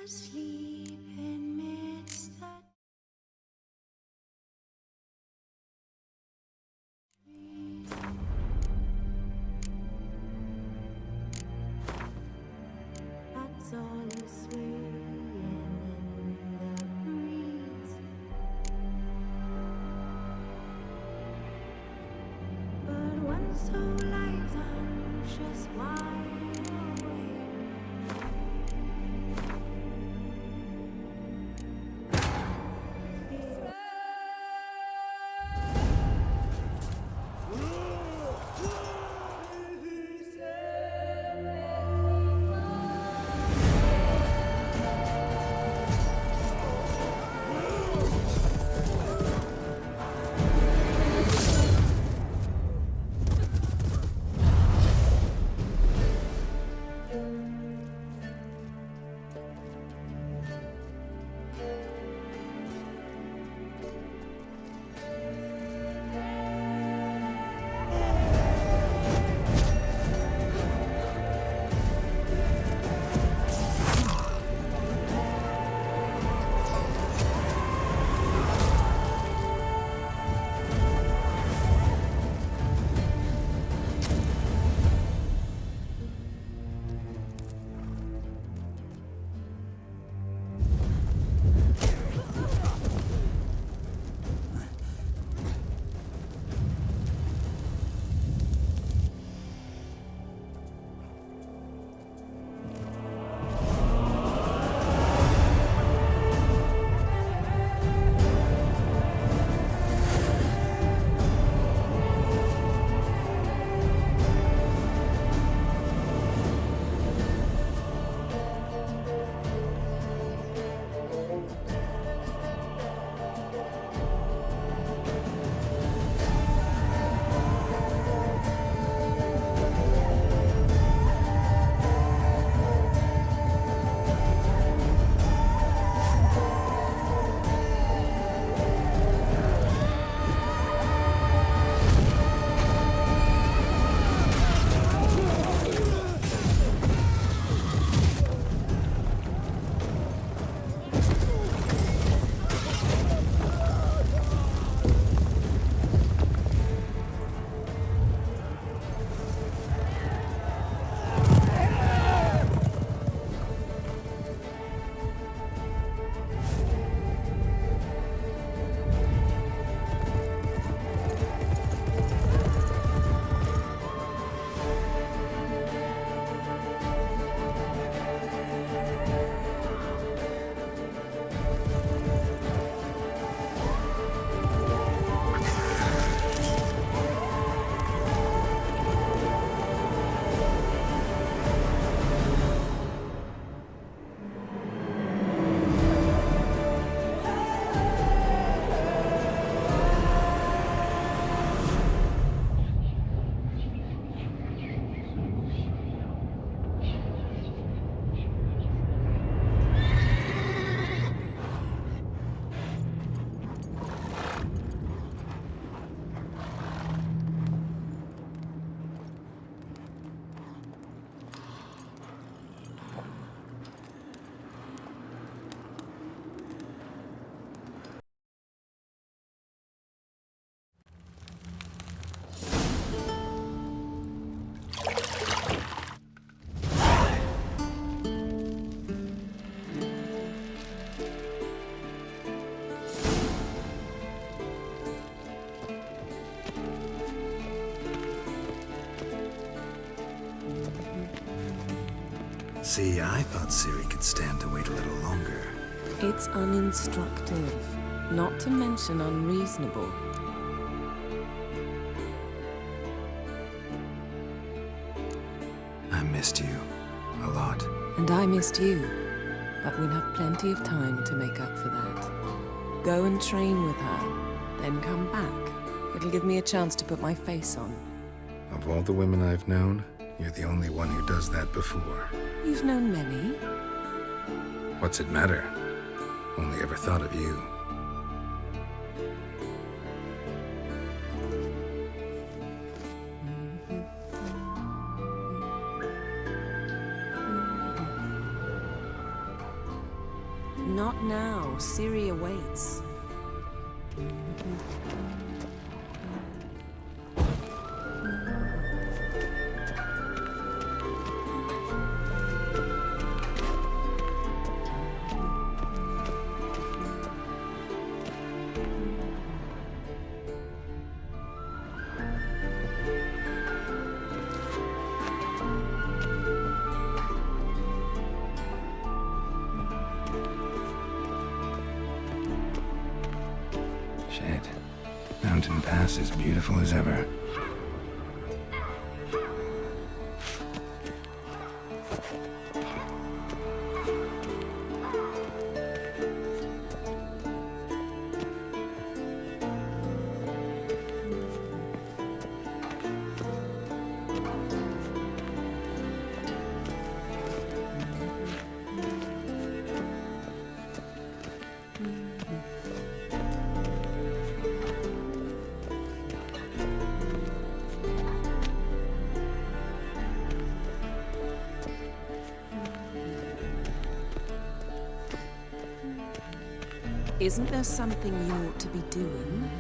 Asleep amidst the trees. That's all is swaying in the breeze. But one soul lies anxious, wide awake. See, I thought Ciri could stand to wait a little longer. It's uninstructive, not to mention unreasonable. I missed you a lot. And I missed you, but we'll have plenty of time to make up for that. Go and train with her, then come back. It'll give me a chance to put my face on. Of all the women I've known, you're the only one who does that before. You've known many. What's it matter? Only ever thought of you. Not now. CIRI awaits. Shit. Mountain Pass is beautiful as ever. Isn't there something you ought to be doing?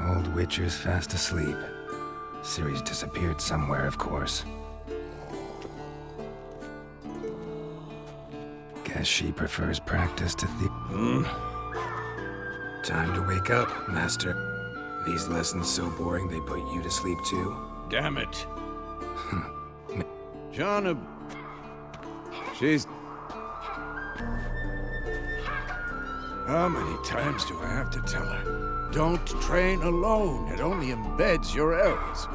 Old Witcher's fast asleep. Ciri's disappeared somewhere, of course. Guess she prefers practice to Time to wake up, Master. These lessons so boring they put you to sleep too? Damn it. John, she's... How many times do I have to tell her? Don't train alone. It only embeds your errors.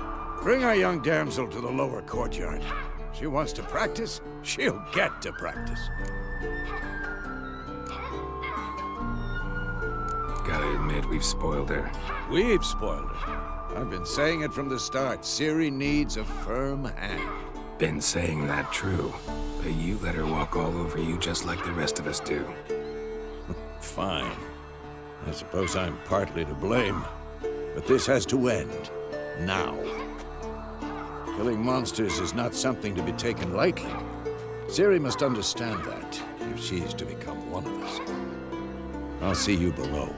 Bring our young damsel to the lower courtyard. She wants to practice, she'll get to practice. Gotta admit, we've spoiled her. We've spoiled her. I've been saying it from the start. CIRI needs a firm hand. Been saying that true, but you let her walk all over you just like the rest of us do. Fine. I suppose I'm partly to blame. But this has to end. Now. Killing monsters is not something to be taken lightly. CIRI must understand that, if she is to become one of us. I'll see you below.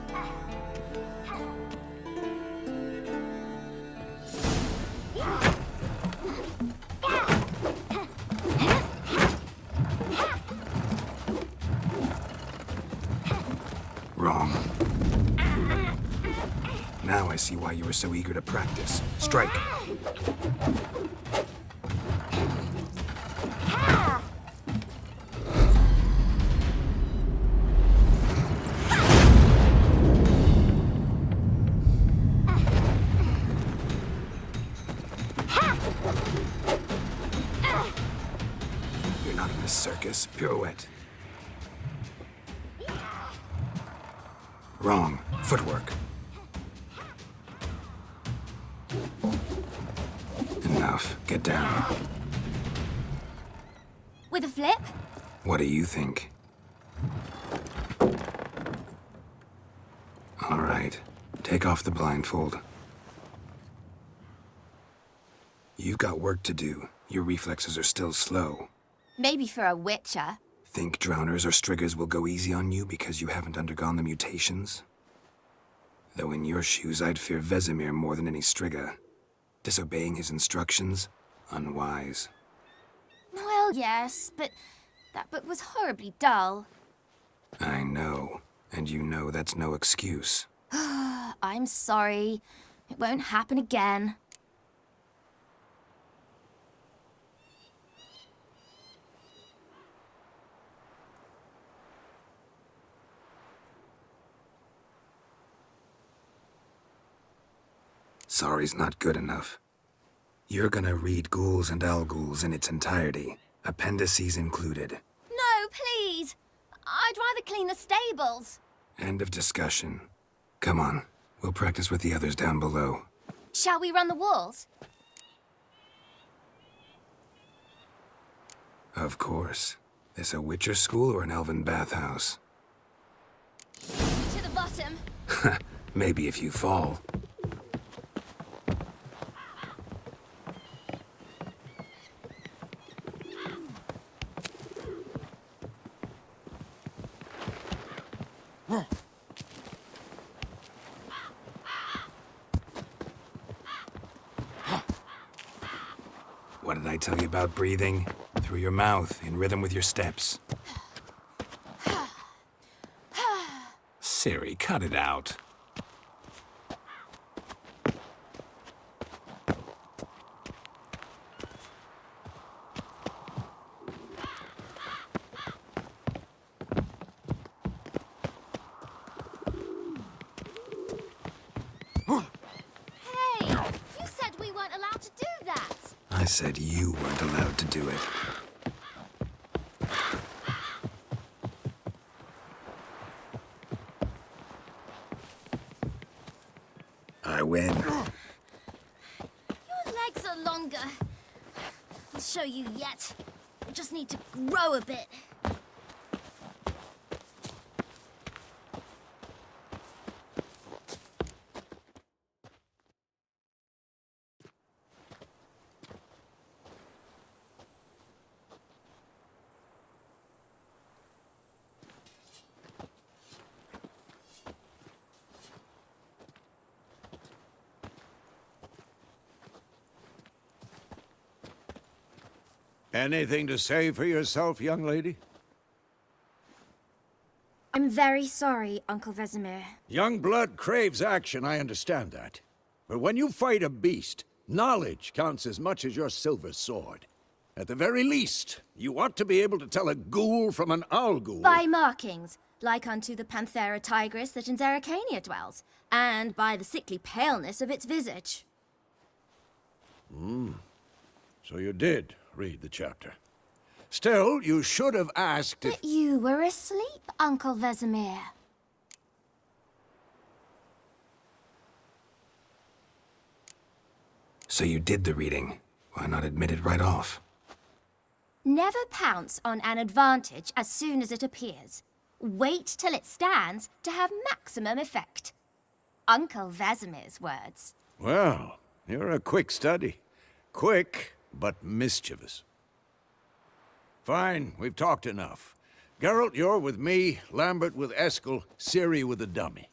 Wrong. Now I see why you were so eager to practice. Strike. You're not in this circus. Pirouette. Wrong. Footwork. Enough. Get down. With a flip? What do you think? All right. Take off the blindfold. You've got work to do. Your reflexes are still slow. Maybe for a witcher. Think drowners or striggers will go easy on you because you haven't undergone the mutations? Though in your shoes, I'd fear VESEMIR more than any strigger. Disobeying his instructions? Unwise. Well, yes, but that book was horribly dull. I know. And you know that's no excuse. I'm sorry. It won't happen again. Sorry's not good enough. You're gonna read Ghouls and Al-Ghouls in its entirety, appendices included. No, please! I'd rather clean the stables. End of discussion. Come on, we'll practice with the others down below. Shall we run the walls? Of course. This a Witcher school or an elven bathhouse? To the bottom. Maybe if you fall. What did I tell you about breathing? Through your mouth, in rhythm with your steps. Ciri, cut it out. Hey, you said we weren't allowed to do that. I said you weren't allowed to do it. I win. Your legs are longer. I'll show you yet. I just need to grow a bit. Anything to say for yourself, young lady? I'm very sorry, Uncle VESEMIR. Young blood craves action, I understand that. But when you fight a beast, knowledge counts as much as your silver sword. At the very least, you ought to be able to tell a ghoul from an owl-ghoul. By markings, like unto the Panthera tigris that in Zerrikania dwells, and by the sickly paleness of its visage. So you did read the chapter. Still, you should have asked if... But you were asleep, Uncle VESEMIR. So you did the reading. Why not admit it right off? Never pounce on an advantage as soon as it appears. Wait till it stands to have maximum effect. Uncle VESEMIR's words. Well, you're a quick study. Quick, but mischievous. Fine, we've talked enough. Geralt, you're with me, Lambert with Eskel, Ciri with the dummy.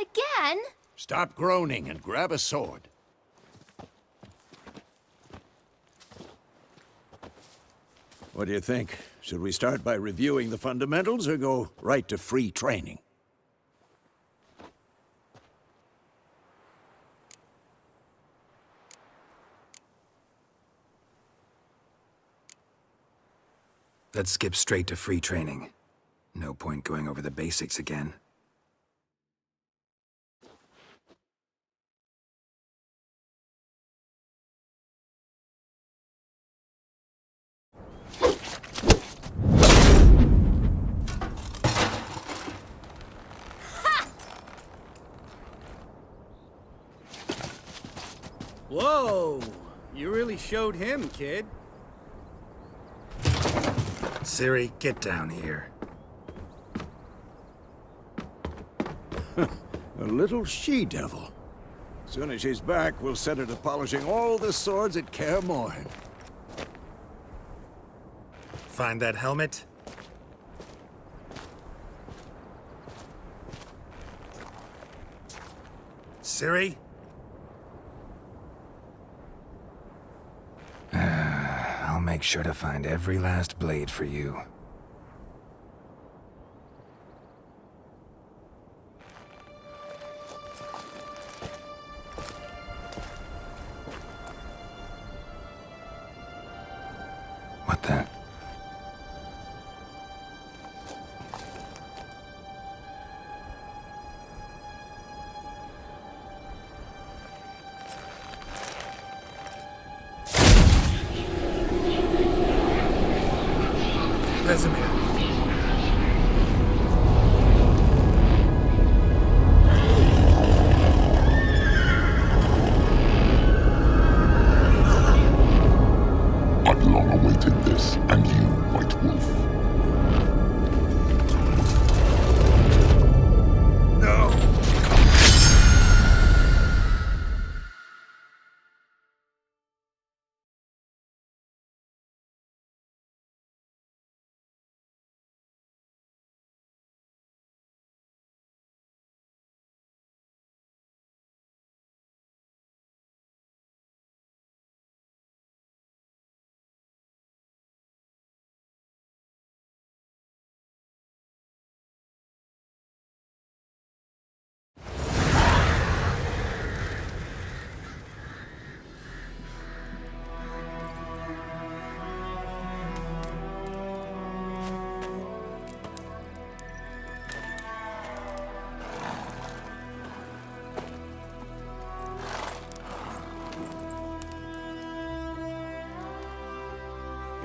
Again? Stop groaning and grab a sword. What do you think? Should we start by reviewing the fundamentals or go right to free training? Let's skip straight to free training. No point going over the basics again. Whoa! You really showed him, kid. Ciri, get down here. A little she-devil. Soon as she's back, we'll set her to polishing all the swords at Kaer Morhen. Find that helmet? Ciri? I'll make sure to find every last blade for you.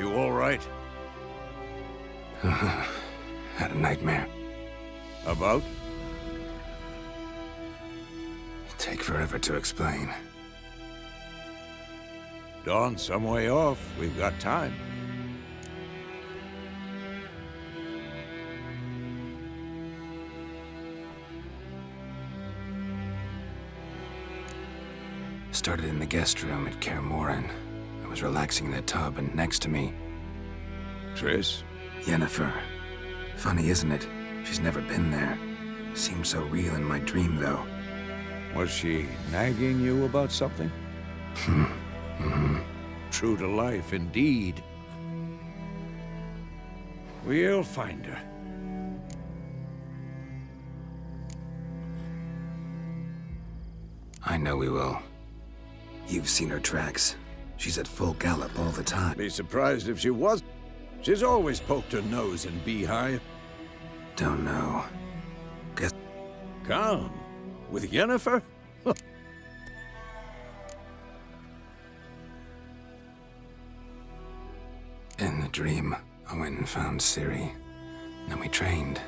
You all right? Had a nightmare. About? Take forever to explain. Dawn's some way off. We've got time. Started in the guest room at Kaer Morhen. I was relaxing in the tub, and next to me, Triss? Yennefer. Funny, isn't it? She's never been there. Seemed so real in my dream, though. Was she nagging you about something? True to life, indeed. We'll find her. I know we will. You've seen her tracks. She's at full gallop all the time. Be surprised if she was. She's always poked her nose in Beehive. Don't know. Guess Come. With Yennefer? in the dream, I went and found CIRI. Then we trained.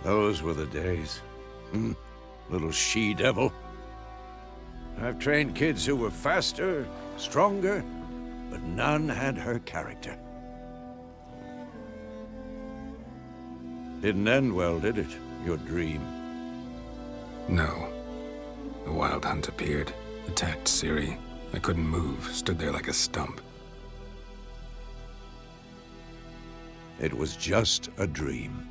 Those were the days. Little she-devil. I've trained kids who were faster, stronger, but none had her character. Didn't end well, did it? Your dream? No. The Wild Hunt appeared, attacked CIRI. I couldn't move, stood there like a stump. It was just a dream.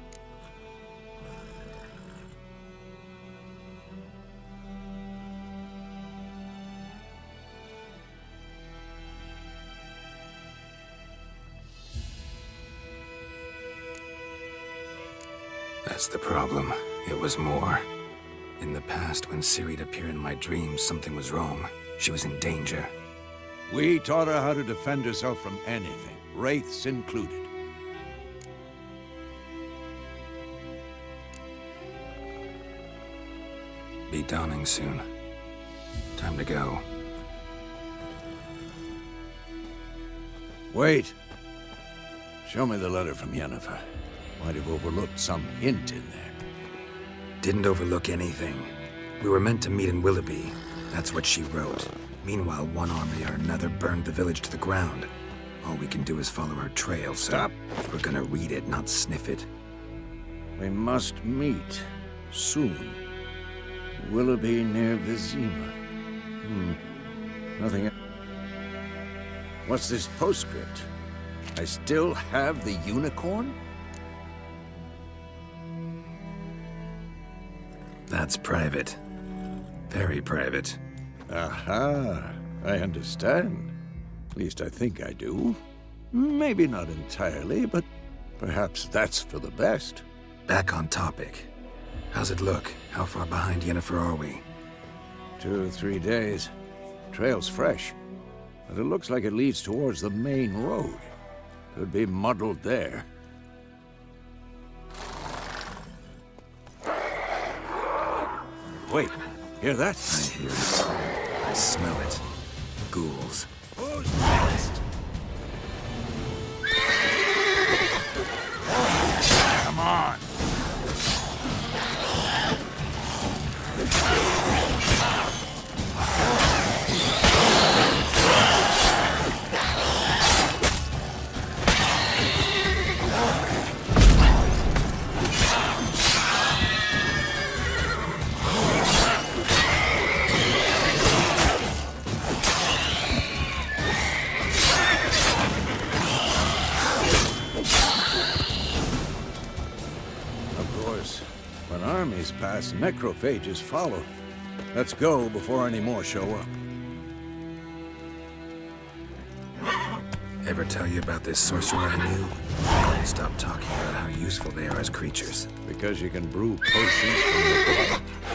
That's the problem. It was more. In the past, when CIRI'd appear in my dreams, something was wrong. She was in danger. We taught her how to defend herself from anything, wraiths included. Be dawning soon. Time to go. Wait. Show me the letter from Yennefer. Might have overlooked some hint in there. Didn't overlook anything. We were meant to meet in Willoughby. That's what she wrote. Meanwhile, one army or another burned the village to the ground. All we can do is follow her trail, so Stop. we're gonna read it, not sniff it. We must meet soon. Willoughby near VESEMIR. Nothing. What's this postscript? I still have the unicorn? That's private. Very private. Aha, I understand. At least I think I do. Maybe not entirely, but perhaps that's for the best. Back on topic. How's it look? How far behind Yennefer are we? 2 or 3 days. Trail's fresh, but it looks like it leads towards the main road. Could be muddled there. Wait, hear that? I hear it. I smell it. Ghouls. Who's next? Come on. When armies pass, necrophages follow. Let's go before any more show up. Ever tell you about this sorcerer I knew? Couldn't stop talking about how useful they are as creatures. Because you can brew potions from the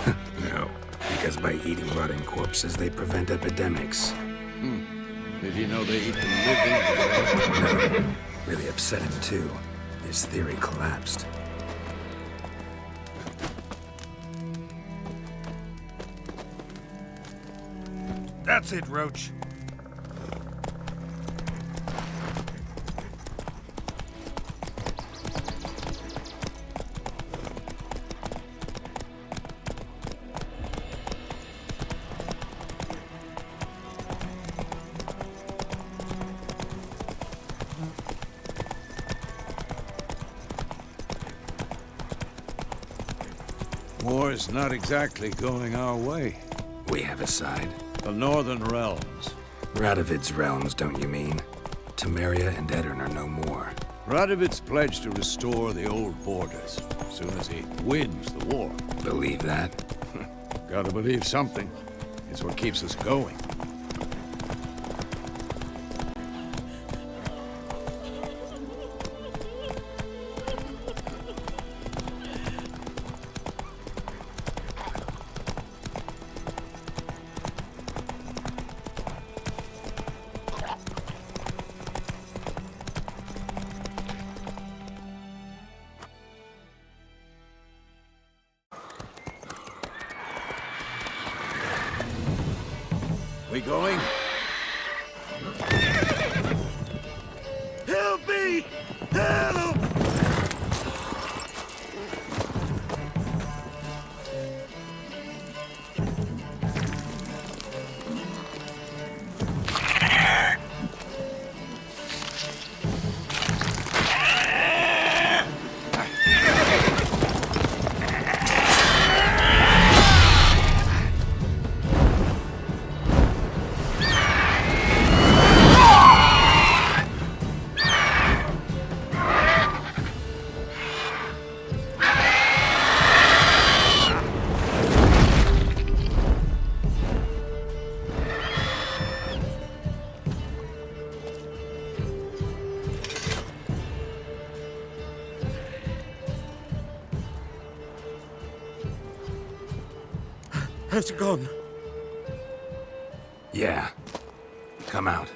blood? No, because by eating rotting corpses, they prevent epidemics. Did you know they eat the living? No, really upset him too. His theory collapsed. That's it, Roach. war's not exactly going our way. We have a side. The Northern Realms. Radovid's realms, don't you mean? Temeria and Edirn are no more. Radovid's pledged to restore the old borders as soon as he wins the war. Believe that? Gotta believe something. It's what keeps us going. We going? Help me! Help! Has it gone? Yeah. Come out.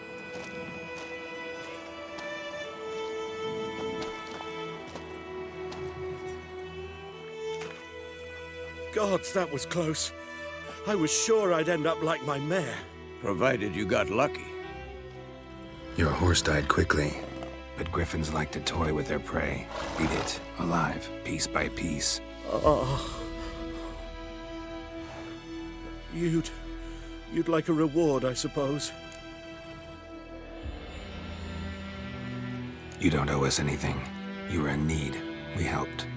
Gods, that was close. I was sure I'd end up like my mare. Provided you got lucky. Your horse died quickly, but griffins like to toy with their prey. Eat it, alive, piece by piece. Oh. You'd like a reward, I suppose. You don't owe us anything. You were in need. We helped.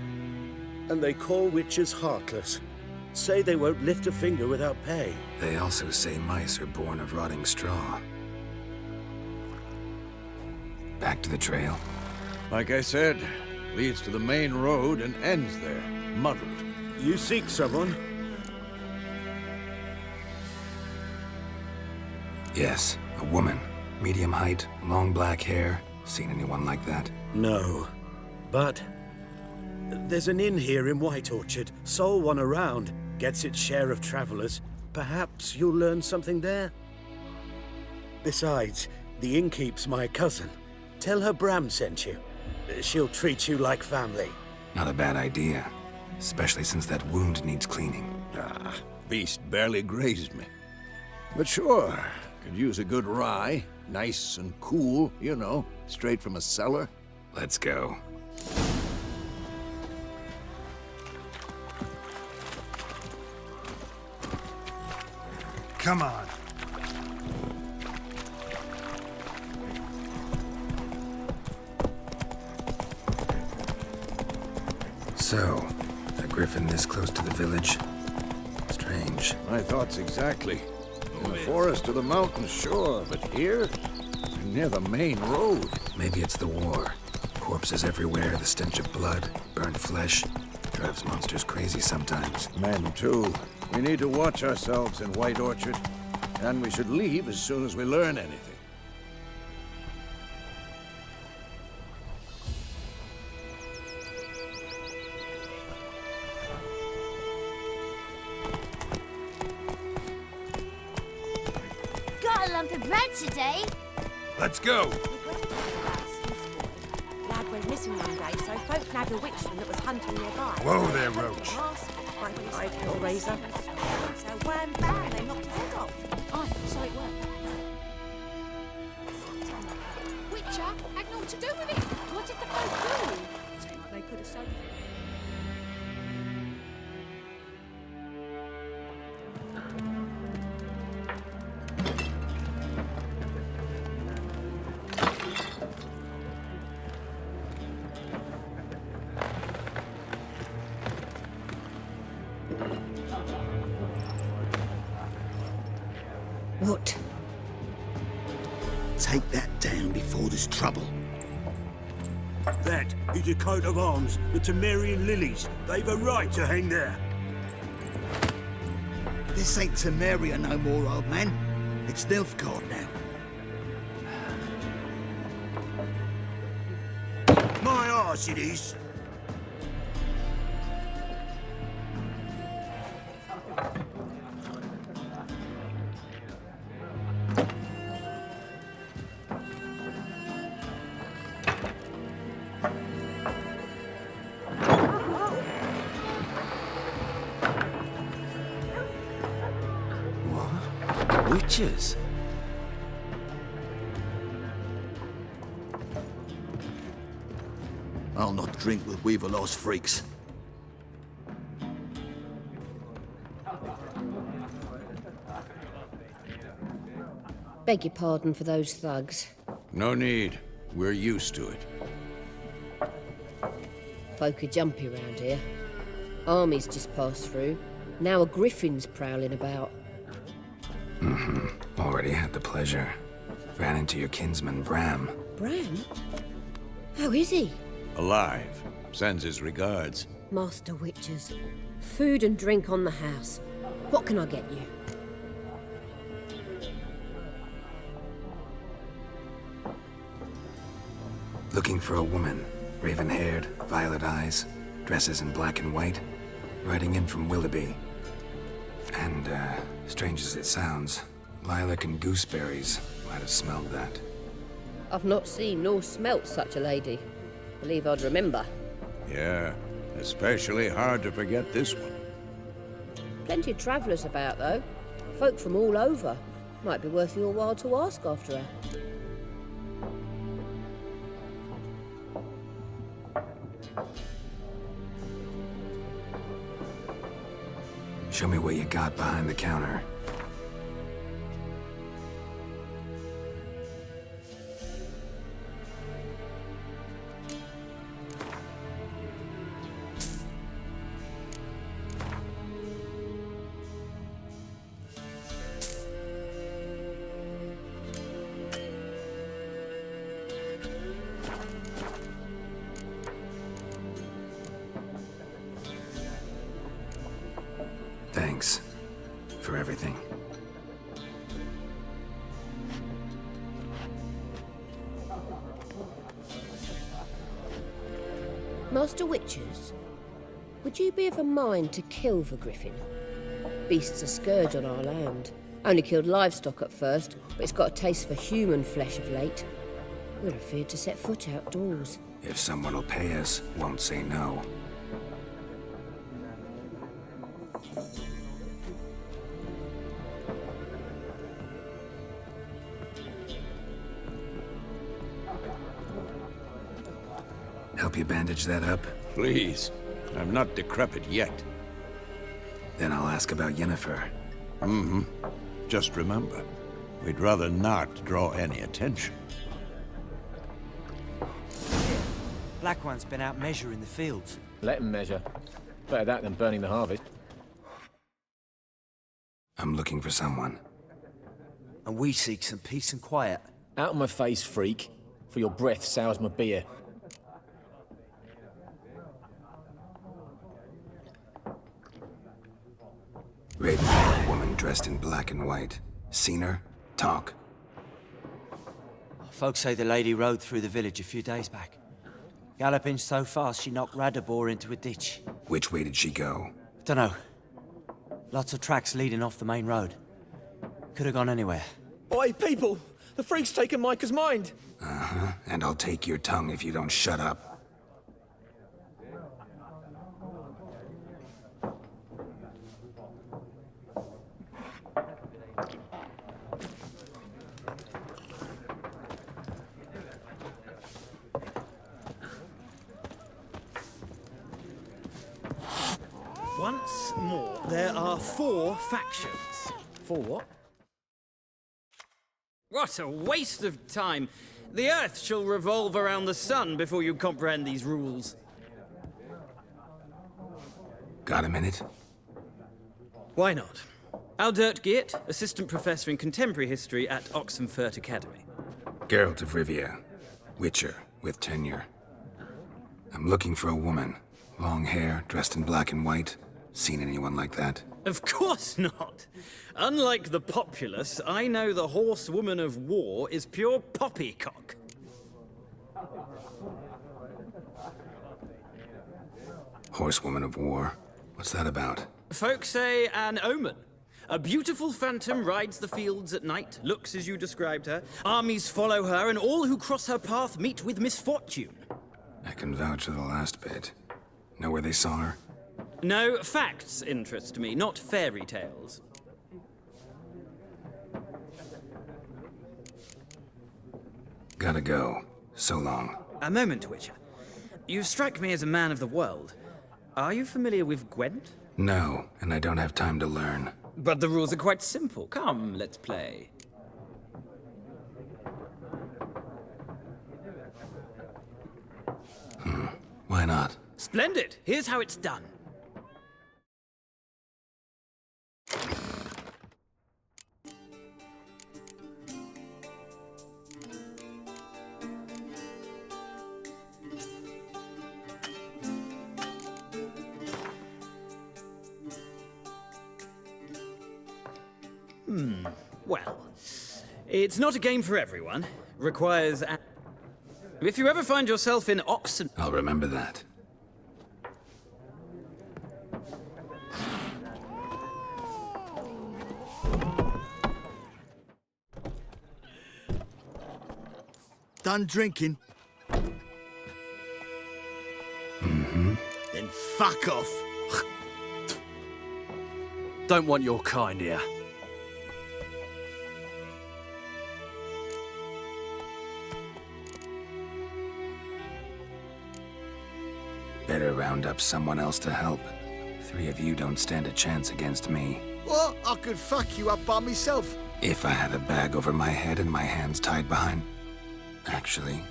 And they call witches heartless. Say they won't lift a finger without pay. They also say mice are born of rotting straw. Back to the trail. Like I said, leads to the main road and ends there, muddled. You seek someone? Yes, a woman. Medium height, long black hair. Seen anyone like that? No. But there's an inn here in White Orchard. Sole one around. Gets its share of travelers. Perhaps you'll learn something there? Besides, the innkeep's my cousin. Tell her Bram sent you. She'll treat you like family. Not a bad idea. Especially since that wound needs cleaning. Ah, beast barely grazed me. But sure, could use a good rye. Nice and cool, you know, straight from a cellar. Let's go. Come on. So, a griffin this close to the village? Strange. My thoughts exactly. In the forest or the mountains, sure, but here? Near the main road. Maybe it's the war. Corpses everywhere, the stench of blood, burnt flesh. Drives monsters crazy sometimes. Men, too. We need to watch ourselves in White Orchard. And we should leave as soon as we learn anything. Got a lump of bread today. Let's go. Lad went missing one day, so folk nabbed a witchman that was hunting nearby. Whoa there, Roach. I killed Razor. So wham bam, they knocked his head off. Oh, so it worked. Witcher had naught to do with it. What did the folk do? Seemed like they could have saved it. What? Take that down before there's trouble. That is a coat of arms, the Temerian lilies. They've a right to hang there. This ain't Temeria no more, old man. It's Nilfgaard now. My arse it is. Witches? I'll not drink with Weaverlost freaks. Beg your pardon for those thugs. No need. We're used to it. Folk are jumpy round here. Armies just passed through. Now a griffin's prowling about. Already had the pleasure. Ran into your kinsman, Bram. Bram? How is he? Alive. Sends his regards. Master Witches. Food and drink on the house. What can I get you? Looking for a woman. Raven-haired, violet eyes, dresses in black and white. Riding in from Willoughby. And, strange as it sounds, Lilac and Gooseberries might have smelled that. I've not seen nor smelt such a lady. Believe I'd remember. Yeah, especially hard to forget this one. Plenty of travellers about, though. Folk from all over. Might be worth your while to ask after her. Show me what you got behind the counter. Thanks for everything. Master Witches, would you be of a mind to kill the griffin? Beast's a scourge on our land. Only killed livestock at first, but it's got a taste for human flesh of late. We're afeard to set foot outdoors. If someone will pay us, won't say no. Help you bandage that up? Please. I'm not decrepit yet. Then I'll ask about Yennefer. Just remember, we'd rather not draw any attention. Black One's been out measuring the fields. Let him measure. Better that than burning the harvest. I'm looking for someone. And we seek some peace and quiet. Out of my face, freak. For your breath sours my beer. Raven-haired woman dressed in black and white. Seen her? Talk. Folks say the lady rode through the village a few days back. Galloping so fast she knocked Radabor into a ditch. Which way did she go? Dunno. Lots of tracks leading off the main road. Could have gone anywhere. Oi, people! The freak's taken Micah's mind! And I'll take your tongue if you don't shut up. Once more, there are 4 factions. 4 what? What a waste of time! The Earth shall revolve around the sun before you comprehend these rules. Got a minute? Why not? Aldert Geert, Assistant Professor in Contemporary History at Oxenfurt Academy. Geralt of Rivia, Witcher with tenure. I'm looking for a woman. Long hair, dressed in black and white. Seen anyone like that? Of course not. Unlike the populace, I know the horsewoman of war is pure poppycock. Horsewoman of war? What's that about? Folk say an omen. A beautiful phantom rides the fields at night, looks as you described her. Armies follow her, and all who cross her path meet with misfortune. I can vouch for the last bit. Know where they saw her? No, facts interest me, not fairy tales. Gotta go. So long. A moment, Witcher. You strike me as a man of the world. Are you familiar with Gwent? No, and I don't have time to learn. But the rules are quite simple. Come, let's play. Why not? Splendid! Here's how it's done. Well, it's not a game for everyone. Requires... If you ever find yourself in Oxen... I'll remember that. Done drinking? Mm-hmm. Then fuck off. Don't want your kind here. Better round up someone else to help. 3 of you don't stand a chance against me. What? I could fuck you up by myself. If I had a bag over my head and my hands tied behind... Actually,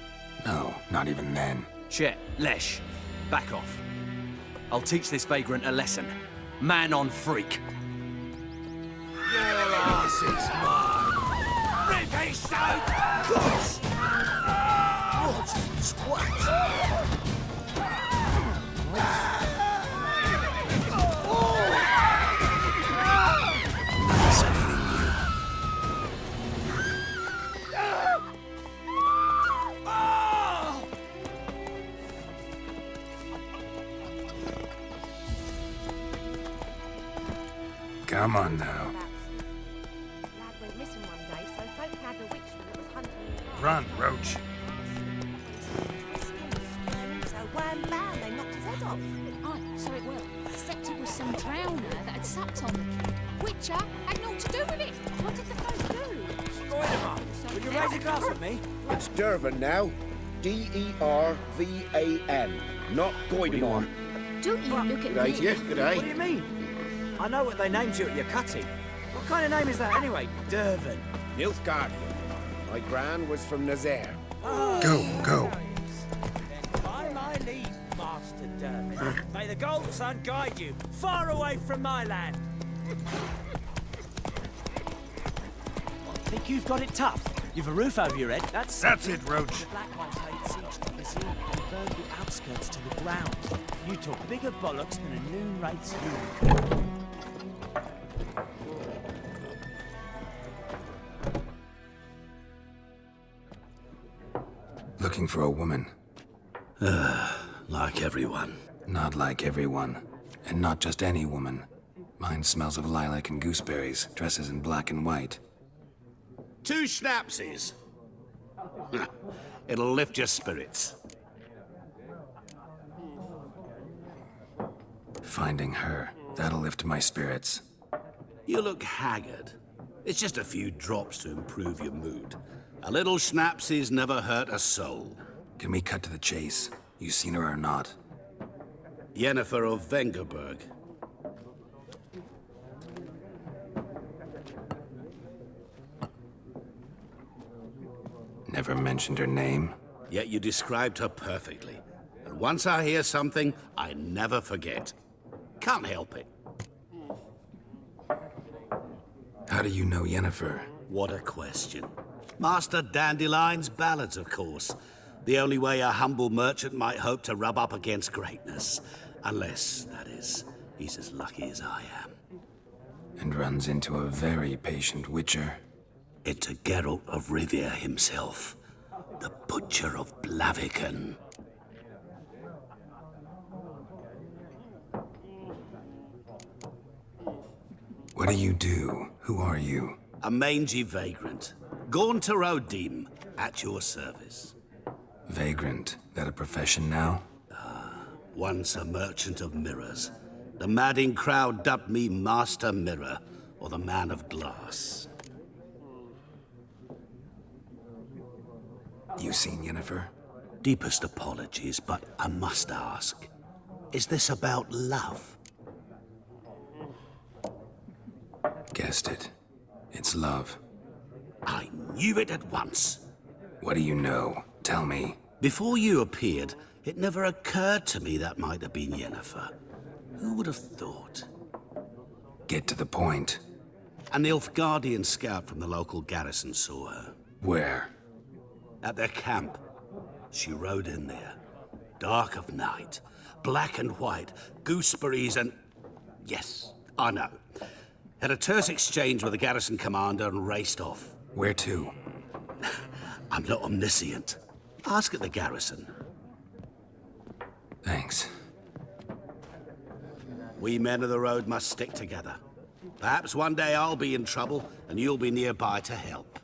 no, not even then. Chet, Lesh, back off. I'll teach this vagrant a lesson. Man on freak. Your ass is mine. Rip his stone! Gosh! What twat! Nice meeting you. Come on now. Run, Roach. So wham bam, they knocked his head off. Aye, so it will. Except it was some drowner that had supped on them. Witcher had naught to do with it. What did the folk do? Goideman, would you raise a glass with me? It's Dervan now. D-E-R-V-A-N. Not Goideman. Don't you look at Good day me. to you. Good day. What do you mean? I know what they named you at your cutting. What kind of name is that anyway? Dervan. Nilfgaard. My gran was from Nazaire. Go. By my leave, Master Dervan. May the Gold Sun guide you far away from my land. Think you've got it tough? You've a roof over your head. That's it, Roach. The Black Ones laid siege to Brazil and burned the outskirts to the ground. You talk bigger bollocks than a noon rate's unicorn. Looking for a woman. Like everyone. Not like everyone. And not just any woman. Mine smells of lilac and gooseberries, dresses in black and white. 2 schnapsies. It'll lift your spirits. Finding her, that'll lift my spirits. You look haggard. It's just a few drops to improve your mood. A little schnapsies never hurt a soul. Can we cut to the chase? You seen her or not? Yennefer of Vengerberg. Never mentioned her name? Yet you described her perfectly. And once I hear something, I never forget. Can't help it. How do you know Yennefer? What a question. Master Dandelion's ballads, of course. The only way a humble merchant might hope to rub up against greatness. Unless, that is, he's as lucky as I am. And runs into a very patient witcher. Into Geralt of Rivia himself, the Butcher of Blaviken. What do you do? Who are you? A mangy vagrant. Gaunter Odim, at your service. Vagrant? That a profession now? Once a merchant of mirrors. The madding crowd dubbed me Master Mirror, or the Man of Glass. You seen Yennefer? Deepest apologies, but I must ask. Is this about love? Guessed it. It's love. I knew it at once. What do you know? Tell me. Before you appeared, it never occurred to me that might have been Yennefer. Who would have thought? Get to the point. An Nilfgaardian scout from the local garrison saw her. Where? At their camp. She rode in there. Dark of night. Black and white. Gooseberries and... Yes, I know. Had a terse exchange with the garrison commander and raced off. Where to? I'm not omniscient. Ask at the garrison. Thanks. We men of the road must stick together. Perhaps one day I'll be in trouble and you'll be nearby to help.